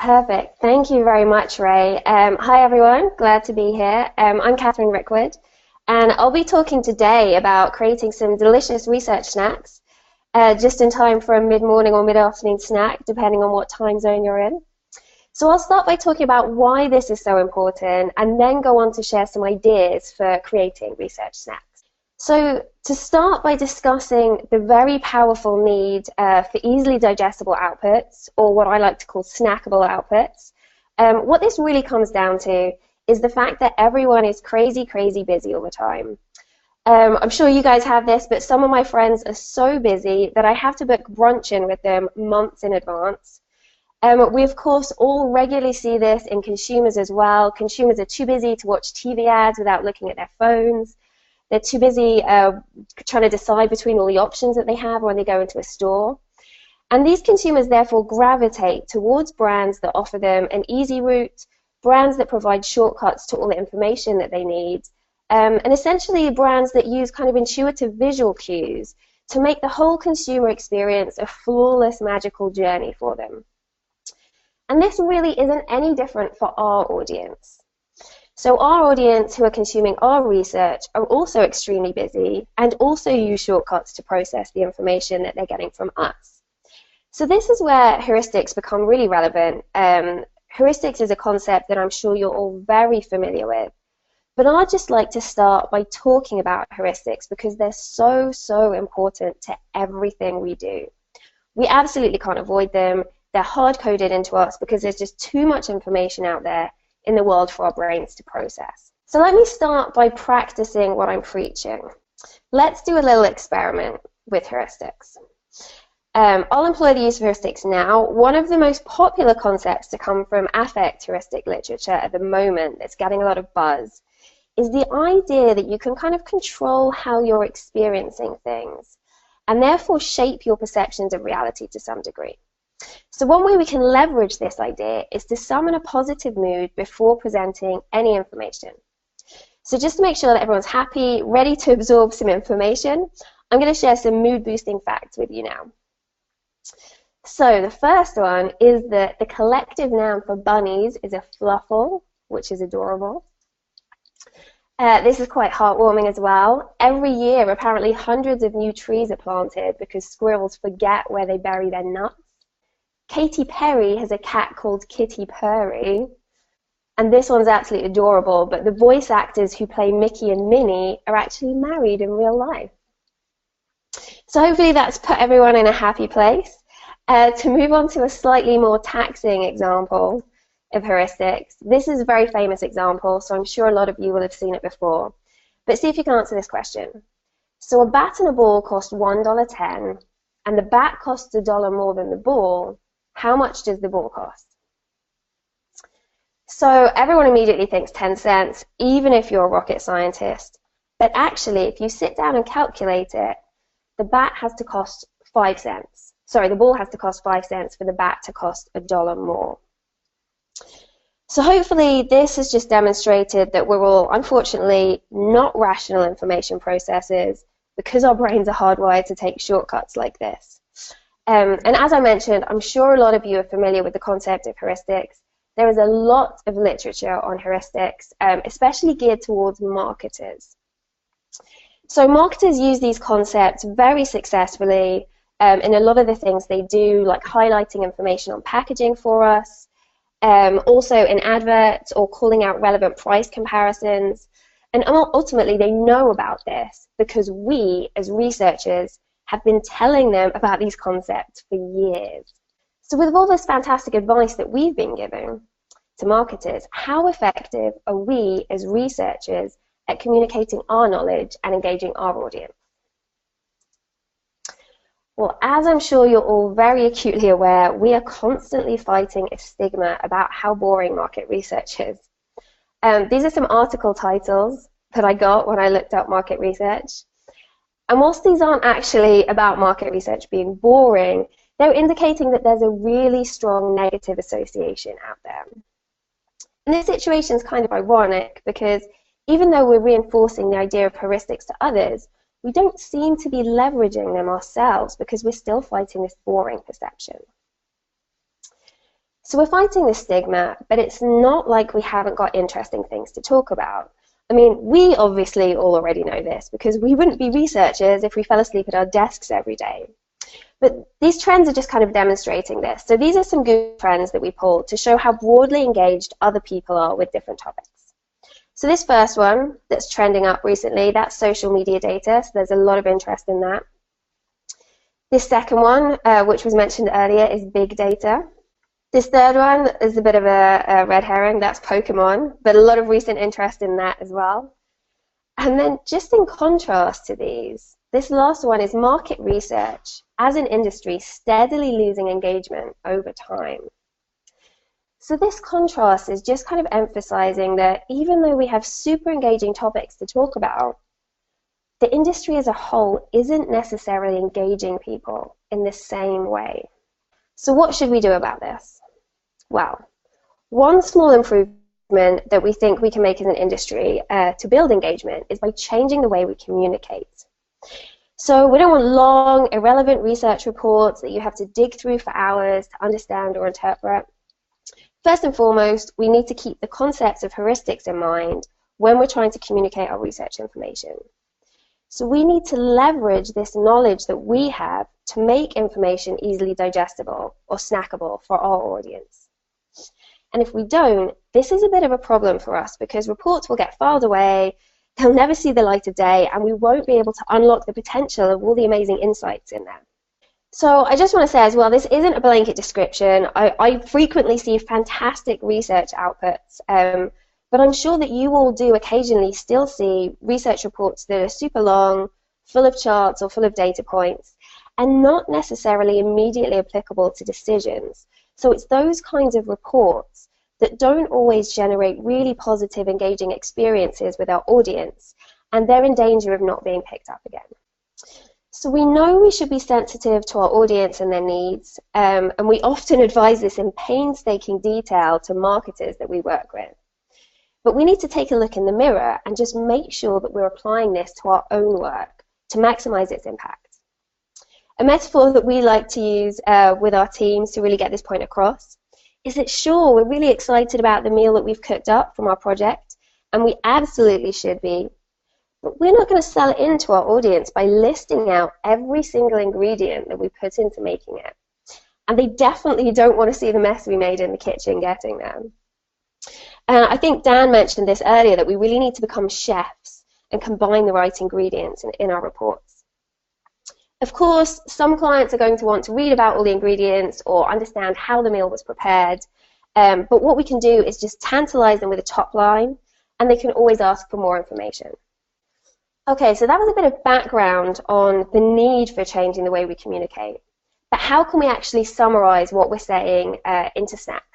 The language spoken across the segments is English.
Perfect. Thank you very much, Ray. Hi, everyone. Glad to be here. I'm Catherine Rickwood, and I'll be talking today about creating some delicious research snacks just in time for a mid-morning or mid-afternoon snack, depending on what time zone you're in. So I'll start by talking about why this is so important, and then go on to share some ideas for creating research snacks. So to start by discussing the very powerful need for easily digestible outputs, or what I like to call snackable outputs, what this really comes down to is the fact that everyone is crazy busy all the time. I'm sure you guys have this, but some of my friends are so busy that I have to book brunch in with them months in advance. We, of course, all regularly see this in consumers as well. Consumers are too busy to watch TV ads without looking at their phones. They're too busy trying to decide between all the options that they have when they go into a store. And these consumers therefore gravitate towards brands that offer them an easy route, brands that provide shortcuts to all the information that they need, and essentially brands that use kind of intuitive visual cues to make the whole consumer experience a flawless, magical journey for them. And this really isn't any different for our audience. So our audience who are consuming our research are also extremely busy and also use shortcuts to process the information that they're getting from us. So this is where heuristics become really relevant. Heuristics is a concept that I'm sure you're all very familiar with. But I'd just like to start by talking about heuristics because they're so important to everything we do. We absolutely can't avoid them. They're hard-coded into us because there's just too much information out there in the world for our brains to process. So let me start by practicing what I'm preaching. Let's do a little experiment with heuristics. I'll employ the use of heuristics now. One of the most popular concepts to come from affect heuristic literature at the moment that's getting a lot of buzz is the idea that you can kind of control how you're experiencing things and therefore shape your perceptions of reality to some degree. So one way we can leverage this idea is to summon a positive mood before presenting any information. So just to make sure that everyone's happy, ready to absorb some information, I'm going to share some mood-boosting facts with you now. So the first one is that the collective noun for bunnies is a fluffle, which is adorable. This is quite heartwarming as well. Every year, apparently hundreds of new trees are planted because squirrels forget where they bury their nuts. Katy Perry has a cat called Kitty Purry, and this one's absolutely adorable, but the voice actors who play Mickey and Minnie are actually married in real life. So hopefully that's put everyone in a happy place. To move on to a slightly more taxing example of heuristics, this is a very famous example, so I'm sure a lot of you will have seen it before. But see if you can answer this question. So a bat and a ball cost $1.10, and the bat costs $1 more than the ball. How much does the ball cost? So everyone immediately thinks 10 cents, even if you're a rocket scientist. But actually, if you sit down and calculate it, the bat has to cost 5 cents. Sorry, the ball has to cost 5 cents for the bat to cost $1 more. So hopefully this has just demonstrated that we're all, unfortunately, not rational information processors because our brains are hardwired to take shortcuts like this. And as I mentioned, I'm sure a lot of you are familiar with the concept of heuristics. There is a lot of literature on heuristics, especially geared towards marketers. So marketers use these concepts very successfully in a lot of the things they do, like highlighting information on packaging for us, also in adverts or calling out relevant price comparisons. And ultimately, they know about this because we, as researchers, have been telling them about these concepts for years. So with all this fantastic advice that we've been giving to marketers, how effective are we as researchers at communicating our knowledge and engaging our audience? Well, as I'm sure you're all very acutely aware, we are constantly fighting a stigma about how boring market research is. These are some article titles that I got when I looked up market research. And whilst these aren't actually about market research being boring, they're indicating that there's a really strong negative association out there. And this situation is kind of ironic because even though we're reinforcing the idea of heuristics to others, we don't seem to be leveraging them ourselves because we're still fighting this boring perception. So we're fighting the stigma, but it's not like we haven't got interesting things to talk about. I mean, we obviously all already know this because we wouldn't be researchers if we fell asleep at our desks every day. But these trends are just kind of demonstrating this. So these are some good trends that we pulled to show how broadly engaged other people are with different topics. So this first one that's trending up recently, that's social media data. So there's a lot of interest in that. This second one, which was mentioned earlier, is big data. This third one is a bit of a red herring, that's Pokemon, but a lot of recent interest in that as well. And then just in contrast to these, this last one is market research as an industry steadily losing engagement over time. So this contrast is just kind of emphasizing that even though we have super engaging topics to talk about, the industry as a whole isn't necessarily engaging people in the same way. So what should we do about this? Well, one small improvement that we think we can make as an industry to build engagement is by changing the way we communicate. So we don't want long, irrelevant research reports that you have to dig through for hours to understand or interpret. First and foremost, we need to keep the concepts of heuristics in mind when we're trying to communicate our research information. So we need to leverage this knowledge that we have to make information easily digestible or snackable for our audience. And if we don't, this is a bit of a problem for us because reports will get filed away, they'll never see the light of day, and we won't be able to unlock the potential of all the amazing insights in them. So I just want to say as well, this isn't a blanket description. I frequently see fantastic research outputs, but I'm sure that you all do occasionally still see research reports that are super long, full of charts or full of data points, and not necessarily immediately applicable to decisions. So it's those kinds of reports that don't always generate really positive, engaging experiences with our audience, and they're in danger of not being picked up again. So we know we should be sensitive to our audience and their needs, and we often advise this in painstaking detail to marketers that we work with. But we need to take a look in the mirror and just make sure that we're applying this to our own work to maximize its impact. A metaphor that we like to use with our teams to really get this point across is that sure, we're really excited about the meal that we've cooked up from our project, and we absolutely should be, but we're not going to sell it into our audience by listing out every single ingredient that we put into making it. And they definitely don't want to see the mess we made in the kitchen getting them. I think Dan mentioned this earlier, that we really need to become chefs and combine the right ingredients in our reports. Of course, some clients are going to want to read about all the ingredients or understand how the meal was prepared, but what we can do is just tantalize them with a top line, and they can always ask for more information. Okay, so that was a bit of background on the need for changing the way we communicate. But how can we actually summarize what we're saying into snacks?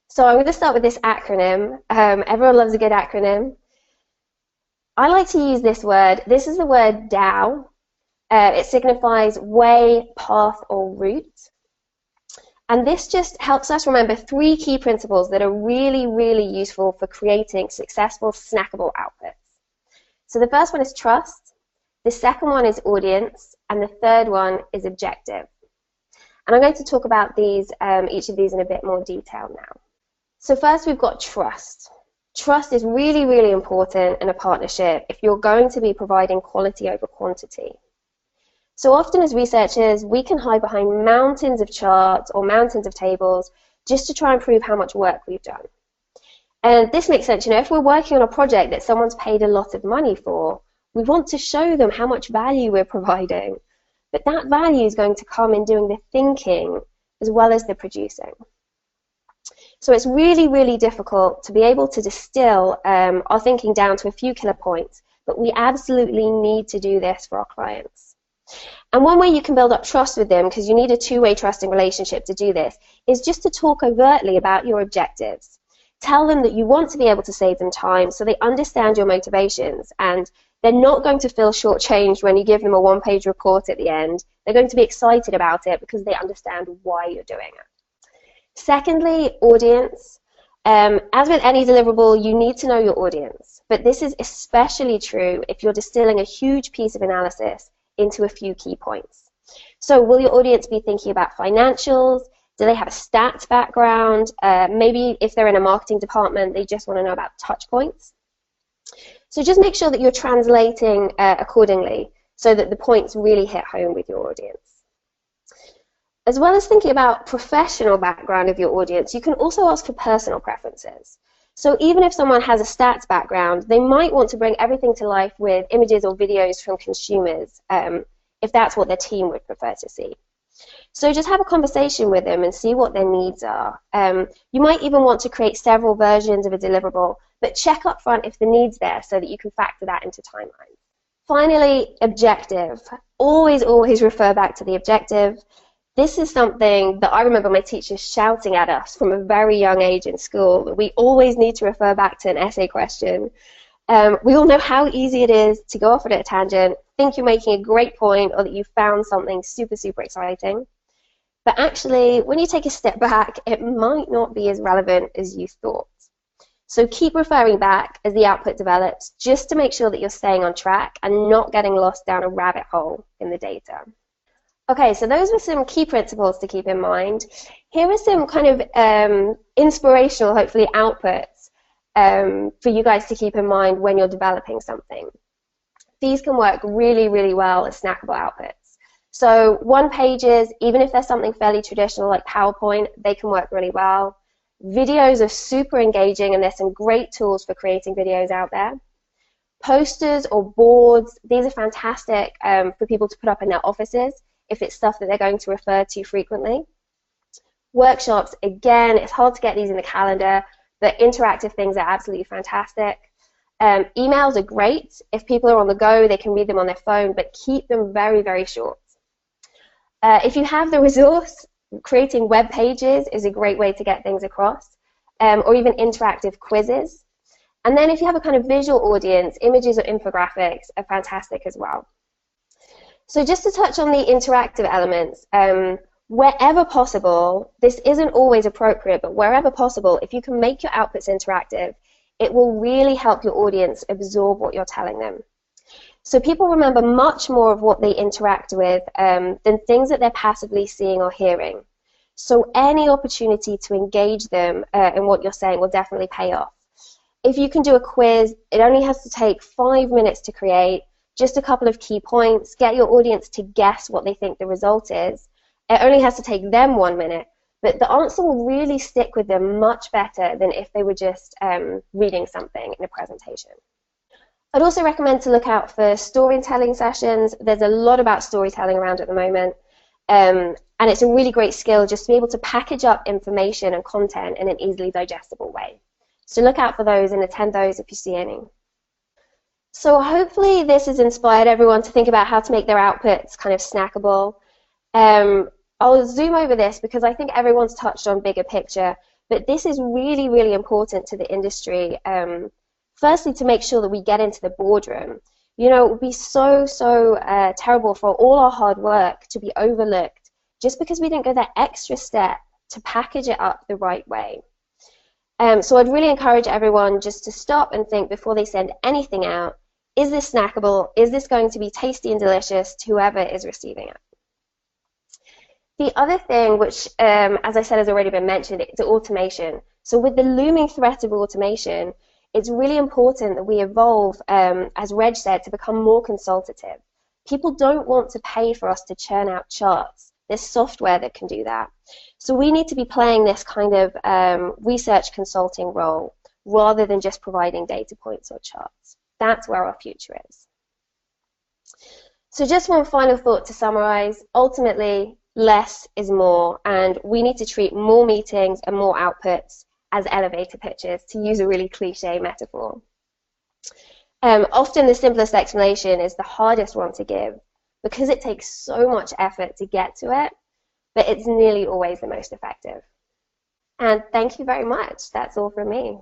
So I'm going to start with this acronym. Everyone loves a good acronym. I like to use this word. This is the word DOW. It signifies way, path, or route. And this just helps us remember 3 key principles that are really, really useful for creating successful snackable outputs. So the first one is trust, the second one is audience, and the third one is objective. And I'm going to talk about these, each of these in a bit more detail now. So first we've got trust. Trust is really, really important in a partnership if you're going to be providing quality over quantity. So often as researchers, we can hide behind mountains of charts or mountains of tables just to try and prove how much work we've done. And this makes sense, if we're working on a project that someone's paid a lot of money for, we want to show them how much value we're providing. But that value is going to come in doing the thinking as well as the producing. So it's really, really difficult to be able to distill our thinking down to a few killer points, but we absolutely need to do this for our clients. And one way you can build up trust with them, because you need a two-way trusting relationship to do this, is just to talk overtly about your objectives. Tell them that you want to be able to save them time so they understand your motivations, and they're not going to feel shortchanged when you give them a one-page report at the end. They're going to be excited about it because they understand why you're doing it. Secondly, audience. As with any deliverable, you need to know your audience, but this is especially true if you're distilling a huge piece of analysis into a few key points. So will your audience be thinking about financials, Do they have a stats background? Maybe if they're in a marketing department, they just want to know about touch points. So just make sure that you're translating accordingly so that the points really hit home with your audience. As well as thinking about professional background of your audience, you can also ask for personal preferences. So even if someone has a stats background, they might want to bring everything to life with images or videos from consumers, if that's what their team would prefer to see. So just have a conversation with them and see what their needs are. You might even want to create several versions of a deliverable, but check up front if the need's there so that you can factor that into timelines. Finally, objective. Always, always refer back to the objective. This is something that I remember my teachers shouting at us from a very young age in school, that we always need to refer back to an essay question. We all know how easy it is to go off at a tangent, think you're making a great point or that you found something super, super exciting. But actually, when you take a step back, it might not be as relevant as you thought. So keep referring back as the output develops, just to make sure that you're staying on track and not getting lost down a rabbit hole in the data. Okay, so those were some key principles to keep in mind. Here are some kind of inspirational, hopefully, outputs for you guys to keep in mind when you're developing something. These can work really, really well as snackable outputs. So one pages, even if there's something fairly traditional like PowerPoint, they can work really well. Videos are super engaging, and there's some great tools for creating videos out there. Posters or boards, these are fantastic for people to put up in their offices if it's stuff that they're going to refer to frequently. Workshops, again, it's hard to get these in the calendar, but interactive things are absolutely fantastic. Emails are great. If people are on the go, they can read them on their phone, but keep them very, very short. If you have the resource, creating web pages is a great way to get things across, or even interactive quizzes. And then if you have a kind of visual audience, images or infographics are fantastic as well. So just to touch on the interactive elements, wherever possible, this isn't always appropriate, but wherever possible, if you can make your outputs interactive, it will really help your audience absorb what you're telling them. So people remember much more of what they interact with than things that they're passively seeing or hearing. So any opportunity to engage them in what you're saying will definitely pay off. If you can do a quiz, it only has to take 5 minutes to create, just a couple of key points, get your audience to guess what they think the result is. It only has to take them 1 minute, but the answer will really stick with them much better than if they were just reading something in a presentation. I'd also recommend to look out for storytelling sessions. There's a lot about storytelling around at the moment, and it's a really great skill just to be able to package up information and content in an easily digestible way. So look out for those and attend those if you see any. So hopefully this has inspired everyone to think about how to make their outputs kind of snackable. I'll zoom over this because I think everyone's touched on bigger picture, but this is really, really important to the industry. Firstly, to make sure that we get into the boardroom. You know, it would be so terrible for all our hard work to be overlooked just because we didn't go that extra step to package it up the right way. So I'd really encourage everyone just to stop and think before they send anything out. Is this snackable? Is this going to be tasty and delicious to whoever is receiving it? The other thing, which, as I said, has already been mentioned, is automation. So with the looming threat of automation, it's really important that we evolve, as Reg said, to become more consultative. People don't want to pay for us to churn out charts. There's software that can do that. So we need to be playing this kind of research consulting role rather than just providing data points or charts. That's where our future is. So just one final thought to summarize. Ultimately, less is more, and we need to treat more meetings and more outputs as elevator pitches, to use a really cliche metaphor. Often the simplest explanation is the hardest one to give because it takes so much effort to get to it, but it's nearly always the most effective. And thank you very much. That's all from me.